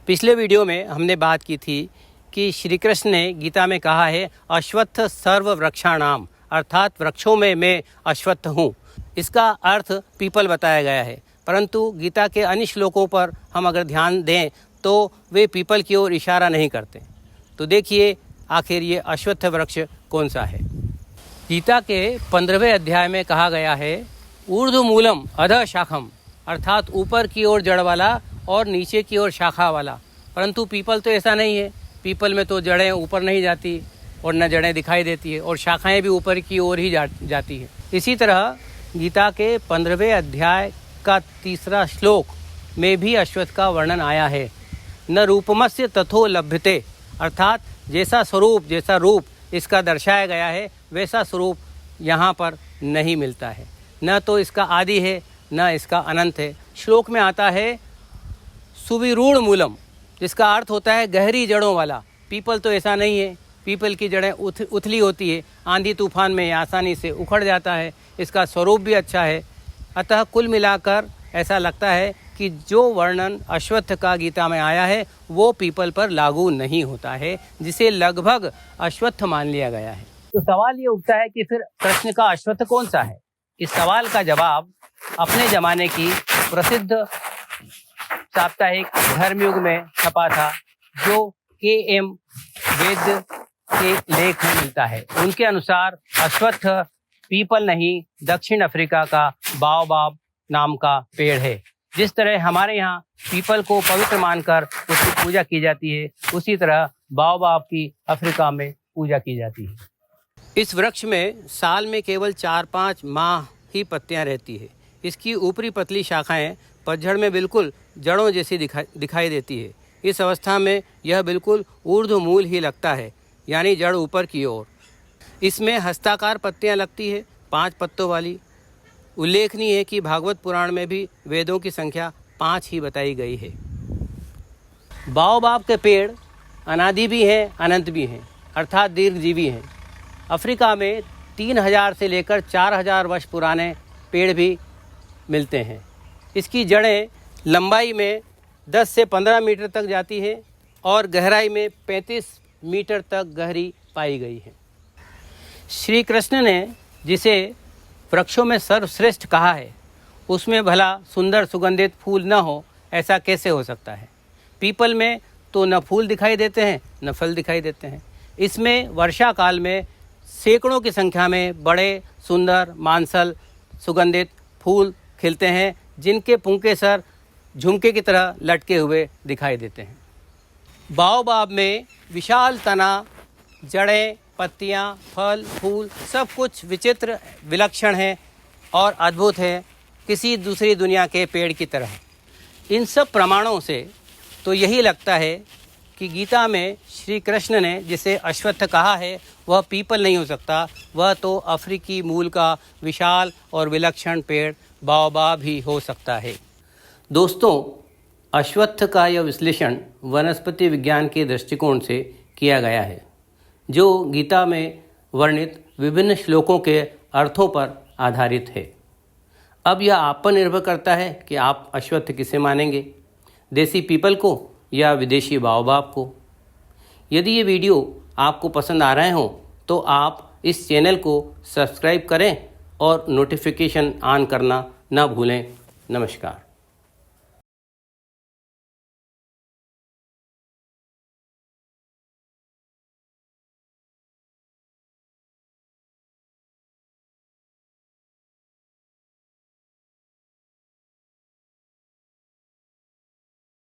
पिछले वीडियो में हमने बात की थी कि श्री कृष्ण ने गीता में कहा है अश्वत्थ सर्व वृक्षाणाम, अर्थात वृक्षों में मैं अश्वत्थ हूँ। इसका अर्थ पीपल बताया गया है, परंतु गीता के अन्य श्लोकों पर हम अगर ध्यान दें तो वे पीपल की ओर इशारा नहीं करते। तो देखिए आखिर ये अश्वत्थ वृक्ष कौन सा है। गीता के 15वें अध्याय में कहा गया है ऊर्ध्वमूलम अधः शाखम, अर्थात ऊपर की ओर जड़ वाला और नीचे की ओर शाखा वाला। परंतु पीपल तो ऐसा नहीं है। पीपल में तो जड़ें ऊपर नहीं जाती और न जड़ें दिखाई देती है और शाखाएं भी ऊपर की ओर ही जाती है। इसी तरह गीता के 15वें अध्याय का 3रा श्लोक में भी अश्वत्थ का वर्णन आया है। न रूपमस्य तथो लभ्यते, अर्थात जैसा स्वरूप जैसा रूप इसका दर्शाया गया है वैसा स्वरूप यहाँ पर नहीं मिलता है। न तो इसका आदि है न इसका अनंत है। श्लोक में आता है सुविरूढ़ मूलम, जिसका अर्थ होता है गहरी जड़ों वाला। पीपल तो ऐसा नहीं है। पीपल की जड़ें उथली होती है, आंधी तूफान में आसानी से उखड़ जाता है। इसका स्वरूप भी अच्छा है। अतः कुल मिलाकर ऐसा लगता है कि जो वर्णन अश्वत्थ का गीता में आया है वो पीपल पर लागू नहीं होता है, जिसे लगभग अश्वत्थ मान लिया गया है। तो सवाल ये उठता है कि फिर कृष्ण का अश्वत्थ कौन सा है। इस सवाल का जवाब अपने ज़माने की प्रसिद्ध साप्ताहिक धर्मयुग में छपा था, जो के.एम. वैद्य के लेख में मिलता है। उनके अनुसार अश्वत्थ पीपल नहीं, दक्षिण अफ्रीका का बाओबाब नाम का पेड़ है। जिस तरह हमारे यहाँ पीपल को पवित्र मानकर उसकी पूजा की जाती है, उसी तरह बाओबाब की अफ्रीका में पूजा की जाती है। इस वृक्ष में साल में केवल 4-5 माह ही पत्तियाँ रहती है। इसकी ऊपरी पतली शाखाएं पतझड़ में बिल्कुल जड़ों जैसी दिखाई देती है। इस अवस्था में यह बिल्कुल ऊर्ध्वमूल ही लगता है, यानी जड़ ऊपर की ओर। इसमें हस्ताकार पत्तियां लगती है, 5 पत्तों वाली। उल्लेखनीय है कि भागवत पुराण में भी वेदों की संख्या 5 ही बताई गई है। बाओबाब के पेड़ अनादि भी हैं, अनंत भी हैं, अर्थात दीर्घजीवी हैं। अफ्रीका में 3000 से लेकर 4000 वर्ष पुराने पेड़ भी मिलते हैं। इसकी जड़ें लंबाई में 10 से 15 मीटर तक जाती है और गहराई में 35 मीटर तक गहरी पाई गई है। श्री कृष्ण ने जिसे वृक्षों में सर्वश्रेष्ठ कहा है, उसमें भला सुंदर सुगंधित फूल न हो, ऐसा कैसे हो सकता है। पीपल में तो न फूल दिखाई देते हैं न फल दिखाई देते हैं। इसमें वर्षा काल में सैकड़ों की संख्या में बड़े सुंदर मांसल सुगंधित फूल खिलते हैं, जिनके पुंके सर झुमके की तरह लटके हुए दिखाई देते हैं। बाओबाब में विशाल तना, जड़ें, पत्तियां, फल, फूल सब कुछ विचित्र, विलक्षण है और अद्भुत है, किसी दूसरी दुनिया के पेड़ की तरह। इन सब प्रमाणों से तो यही लगता है कि गीता में श्री कृष्ण ने जिसे अश्वत्थ कहा है वह पीपल नहीं हो सकता, वह तो अफ्रीकी मूल का विशाल और विलक्षण पेड़ बाओबाब ही हो सकता है। दोस्तों, अश्वत्थ का यह विश्लेषण वनस्पति विज्ञान के दृष्टिकोण से किया गया है, जो गीता में वर्णित विभिन्न श्लोकों के अर्थों पर आधारित है। अब यह आप पर निर्भर करता है कि आप अश्वत्थ किसे मानेंगे, देसी पीपल को या विदेशी बाओबाब को। यदि ये वीडियो आपको पसंद आ रहे हों तो आप इस चैनल को सब्सक्राइब करें और नोटिफिकेशन ऑन करना न भूलें। नमस्कार।